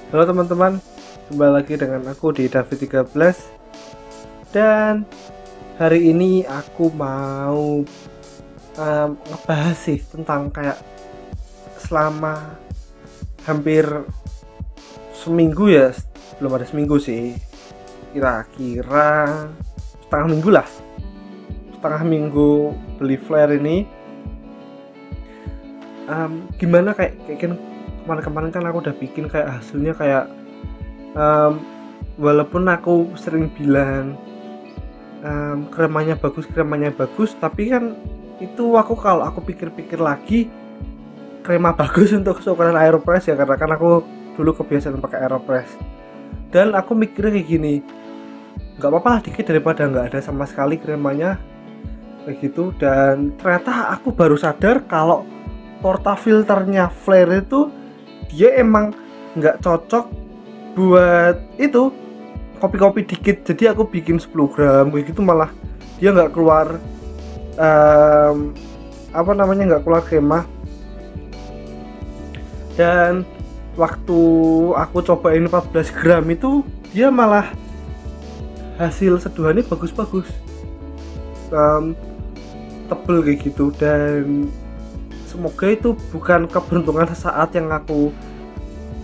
Halo teman-teman, kembali lagi dengan aku di David 13. Dan hari ini aku mau ngebahas sih tentang kayak selama hampir seminggu ya, belum ada seminggu sih, kira-kira setengah minggu lah, setengah minggu beli flare ini. Gimana kayak kan kemarin-kemarin kan aku udah bikin kayak hasilnya kayak walaupun aku sering bilang kremanya bagus, tapi kan itu kalau aku pikir-pikir lagi, krema bagus untuk seukuran Aeropress ya, karena kan aku dulu kebiasaan pakai Aeropress. Dan aku mikirnya kayak gini, nggak apa-apa lah dikit daripada nggak ada sama sekali kremanya kayak gitu. Dan ternyata aku baru sadar kalau portafilternya flare itu dia emang nggak cocok buat itu kopi-kopi dikit. Jadi aku bikin 10 gram kayak gitu, malah dia nggak keluar nggak keluar krema. Dan waktu aku cobain 14 gram itu dia malah hasil seduhannya bagus-bagus, tebel kayak gitu. Dan semoga itu bukan keberuntungan sesaat yang aku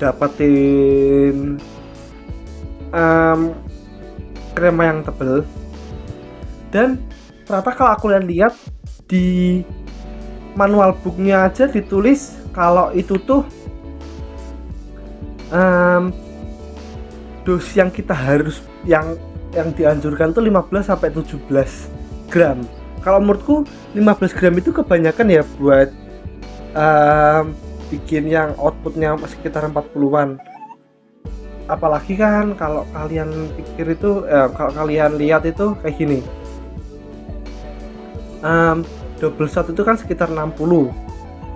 dapetin krema yang tebel. Dan ternyata kalau aku lihat di manual booknya aja ditulis kalau itu tuh dosis yang kita harus yang dianjurkan tuh 15 sampai 17 gram. Kalau menurutku 15 gram itu kebanyakan ya buat bikin yang outputnya sekitar 40-an. Apalagi kan kalau kalian pikir itu kalau kalian lihat itu kayak gini, double shot itu kan sekitar 60,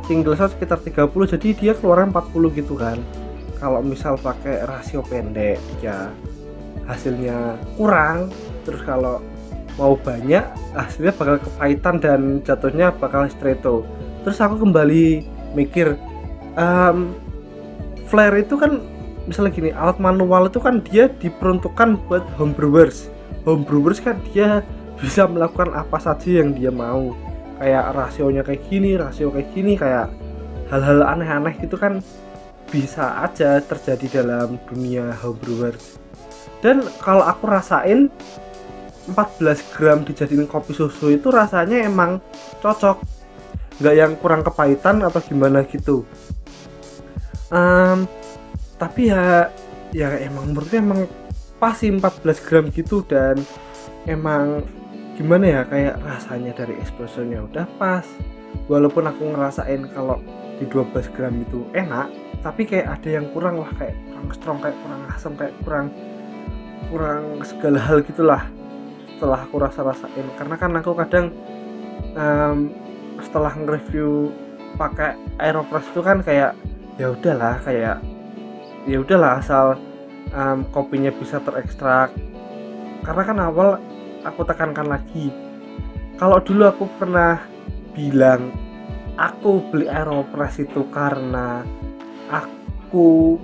single shot sekitar 30, jadi dia keluar 40 gitu kan. Kalau misal pakai rasio pendek ya hasilnya kurang, terus kalau mau banyak hasilnya bakal kepahitan dan jatuhnya bakal stretto. Terus aku kembali mikir, flare itu kan misalnya gini, alat manual itu kan dia diperuntukkan buat homebrewers kan dia bisa melakukan apa saja yang dia mau, kayak rasionya kayak gini, rasio kayak gini, kayak hal-hal aneh-aneh gitu kan bisa aja terjadi dalam dunia homebrewers. Dan kalau aku rasain 14 gram dijadiin kopi susu itu rasanya emang cocok, nggak yang kurang kepahitan atau gimana gitu. Tapi ya emang menurutnya emang pas sih 14 gram gitu. Dan emang gimana ya, kayak rasanya dari espressonya udah pas, walaupun aku ngerasain kalau di 12 gram itu enak, tapi kayak ada yang kurang lah, kayak kurang strong, kayak kurang asam, kayak kurang segala hal gitulah setelah aku rasain. Karena kan aku kadang setelah nge-review pakai Aeropress itu kan kayak ya udahlah asal kopinya bisa terekstrak. Karena kan awal aku tekankan lagi, kalau dulu aku pernah bilang aku beli Aeropress itu karena aku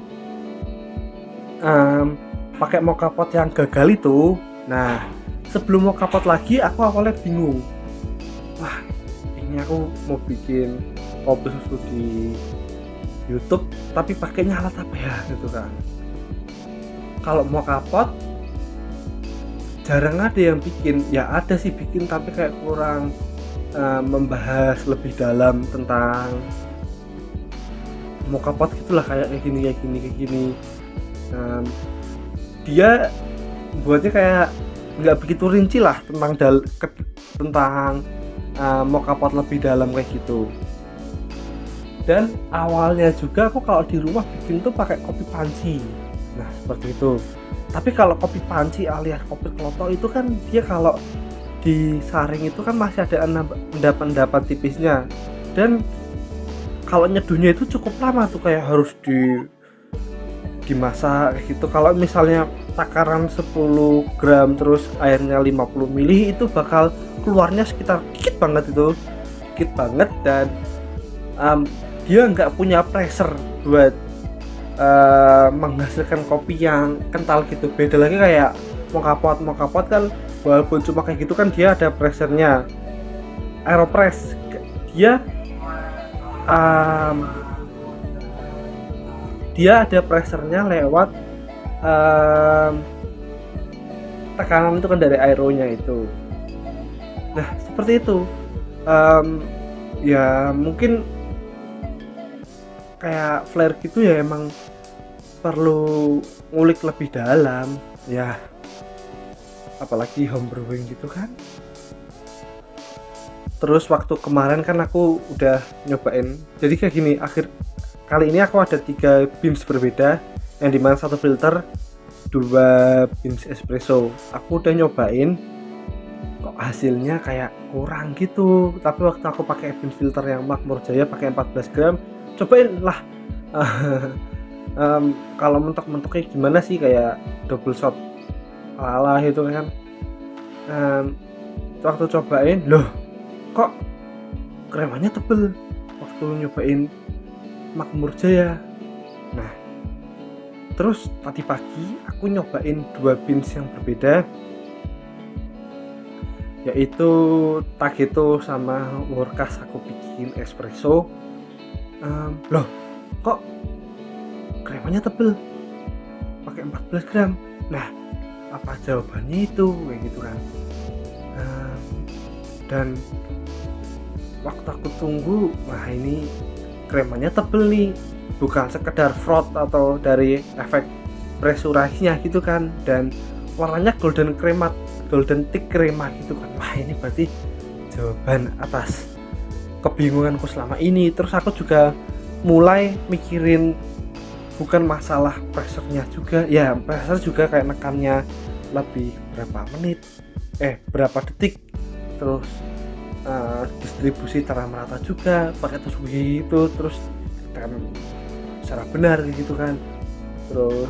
pakai mocha pot yang gagal itu. Nah, sebelum mocha pot lagi aku awalnya bingung, wah ini aku mau bikin kopi susu di YouTube tapi pakainya alat apa ya gitu kan. Kalau mocha pot jarang ada yang bikin, ya ada sih bikin tapi kayak kurang membahas lebih dalam tentang mocha pot gitulah, kayak gini. Dia buatnya kayak nggak begitu rinci lah tentang mocha pot lebih dalam kayak gitu. Dan awalnya juga aku kalau di rumah bikin tuh pakai kopi panci, nah seperti itu. Tapi kalau kopi panci alias kopi kloto itu kan dia kalau disaring itu kan masih ada endapan tipisnya, dan kalau nyeduhnya itu cukup lama tuh, kayak harus dimasak kayak gitu. Kalau misalnya takaran 10 gram terus airnya 50 ml itu bakal keluarnya sekitar dikit banget. Dan dia nggak punya pressure buat menghasilkan kopi yang kental gitu. Beda lagi kayak mau kapot kan, walaupun cuma kayak gitu kan dia ada pressernya. Aeropress dia um, dia ada pressernya lewat tekanan itu kan dari aeronya itu. Nah seperti itu. Ya mungkin kayak flare gitu ya emang perlu ngulik lebih dalam ya, apalagi homebrewing gitu kan. Terus waktu kemarin kan aku udah nyobain, jadi kayak gini, kali ini aku ada 3 beans berbeda, yang dimana 1 filter 2 beans espresso. Aku udah nyobain, kok hasilnya kayak kurang gitu. Tapi waktu aku pakai beans filter yang Makmur Jaya pakai 14 gram, cobain lah. Kalau mentok-mentoknya gimana sih, kayak double shot ala gitu kan. Waktu cobain, loh kok kremanya tebel waktu nyobain Makmur Jaya. Nah terus tadi pagi aku nyobain 2 beans yang berbeda, yaitu Tageto sama Workas. Aku bikin espresso. Loh kok kremanya tebel pakai 14 gram. Nah apa jawabannya itu, kayak gitu kan. Dan waktu aku tunggu, wah ini kremanya tebel nih, bukan sekedar froth atau dari efek presurasinya gitu kan. Dan warnanya golden thick crema gitu kan. Wah ini berarti jawaban atas kebingunganku selama ini. Terus aku juga mulai mikirin bukan masalah pressure-nya juga ya, pressure juga kayak nekannya lebih berapa detik, terus distribusi secara merata juga pakai tusuk gigi itu, terus tekan secara benar gitu kan. Terus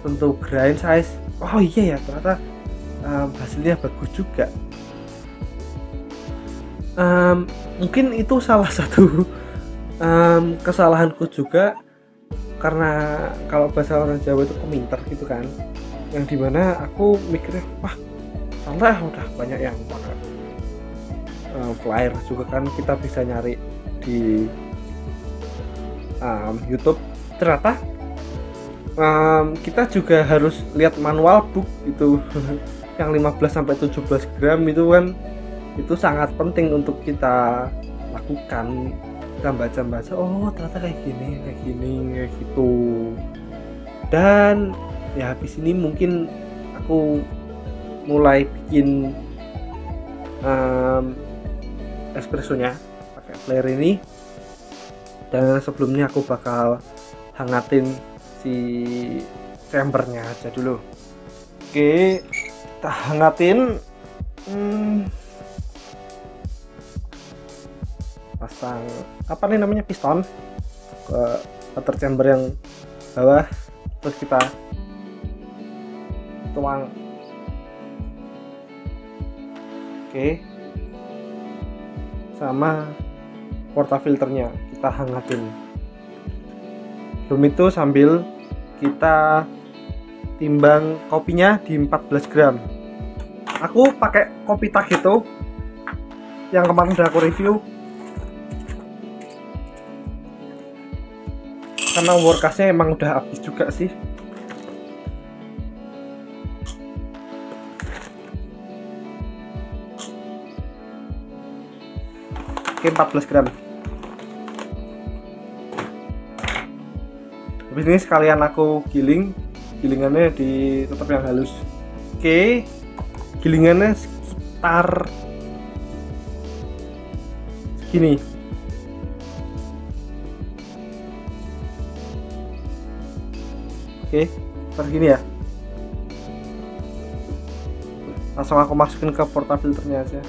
untuk grind size, oh iya ya ternyata hasilnya bagus juga. Mungkin itu salah satu kesalahanku juga, karena kalau bahasa orang Jawa itu keminter gitu kan, yang dimana aku mikirnya wah santai, udah banyak yang pakai flyer juga kan, kita bisa nyari di YouTube. Ternyata kita juga harus lihat manual book itu yang 15-17 gram itu kan, itu sangat penting untuk kita lakukan. Kita baca-baca, oh ternyata kayak gini kayak gitu. Dan ya habis ini mungkin aku mulai bikin espressonya pakai flare ini. Dan sebelumnya aku bakal hangatin si chambernya aja dulu. Oke, kita hangatin. Pasang apa nih namanya, piston ke water chamber yang bawah, terus kita tuang. Oke, sama portafilternya kita hangatin. Sebelum itu sambil kita timbang kopinya di 14 gram. Aku pakai kopi Tageto yang kemarin udah aku review, karena workasnya emang udah habis juga sih. Oke, 14 gram. Habis ini sekalian aku gilingannya di tetap yang halus. Oke, gilingannya sekitar segini. Oke, seperti gini ya. Langsung aku masukin ke portafilternya aja.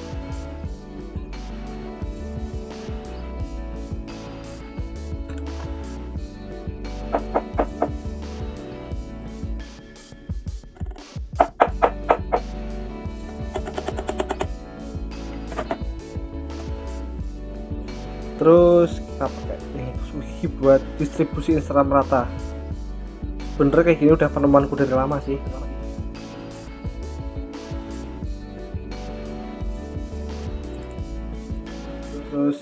Terus kita pakai nih tusuk gigi buat distribusi secara merata. sebenarnya kayak gini udah penemuanku dari lama sih. Terus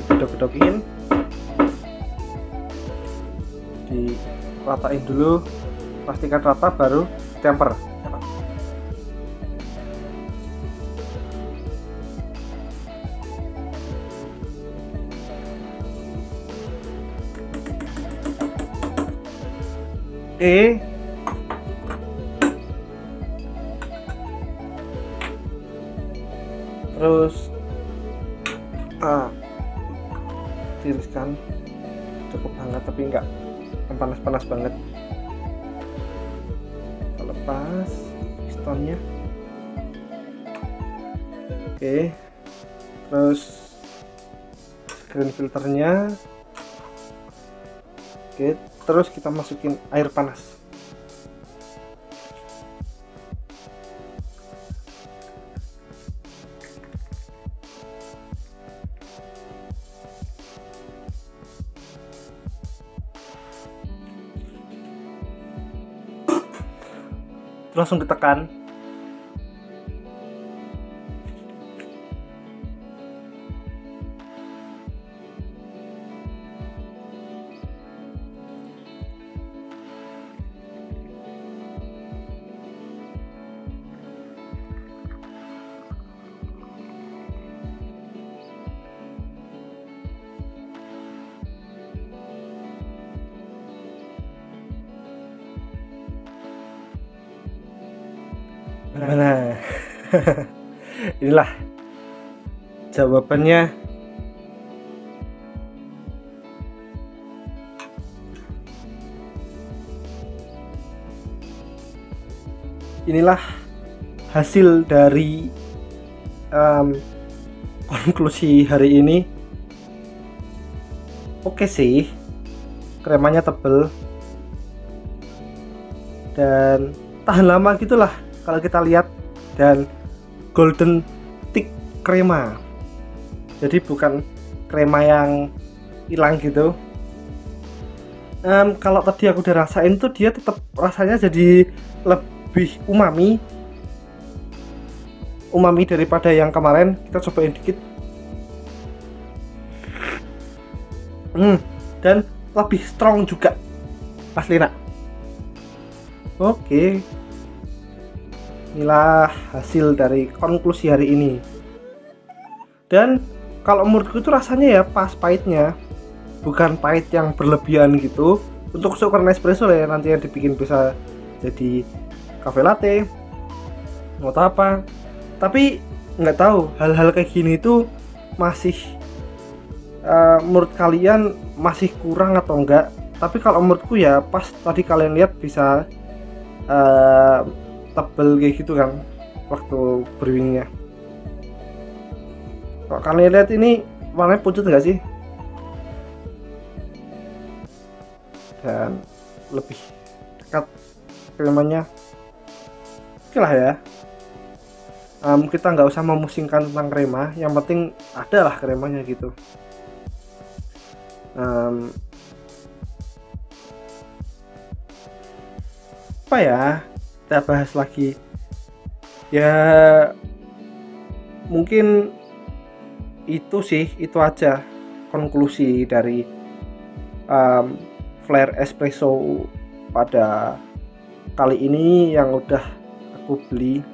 gedok-gedokin, diratain dulu, pastikan rata baru temper. Terus tiriskan cukup hangat tapi enggak panas-panas banget. Kita lepas pistonnya. Terus screen filternya. Terus kita masukin air panas. Langsung ditekan. Nah, inilah jawabannya. Inilah hasil dari konklusi hari ini. Oke sih, kremanya tebel dan tahan lama gitulah kalau kita lihat, dan golden thick krema, jadi bukan krema yang hilang gitu. Kalau tadi aku udah rasain tuh dia tetap rasanya jadi lebih umami daripada yang kemarin. Kita cobain dikit. Dan lebih strong juga asli nak. Oke. Inilah hasil dari konklusi hari ini. Dan kalau menurutku itu rasanya ya pas pahitnya, bukan pahit yang berlebihan gitu. Untuk ukuran espresso lah ya, nanti yang dibikin bisa jadi cafe latte atau apa. Tapi nggak tahu hal-hal kayak gini itu masih menurut kalian masih kurang atau enggak. Tapi kalau menurutku ya pas tadi kalian lihat bisa tebel kayak gitu kan waktu brewingnya. Kalau kalian lihat ini warnanya pucat nggak sih, dan lebih dekat kremanya. Oke lah ya, kita nggak usah memusingkan tentang krema, yang penting adalah kremanya gitu. Apa ya, kita bahas lagi ya, mungkin itu aja konklusi dari Flair Espresso pada kali ini yang udah aku beli.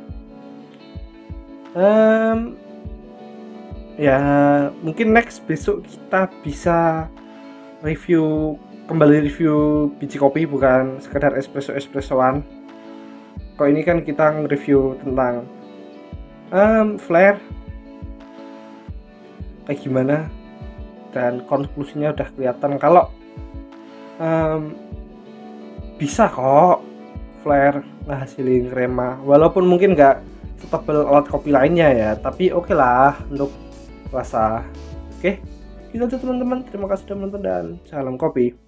Ya mungkin next besok kita bisa kembali review biji kopi, bukan sekedar espressoan. Kok ini kan kita nge-review tentang Flair kayak gimana, dan konklusinya udah kelihatan kalau bisa kok Flair ngehasilin krema, walaupun mungkin nggak setebal alat kopi lainnya ya, tapi oke lah untuk rasa. Oke, gitu aja teman-teman, terima kasih sudah menonton dan salam kopi.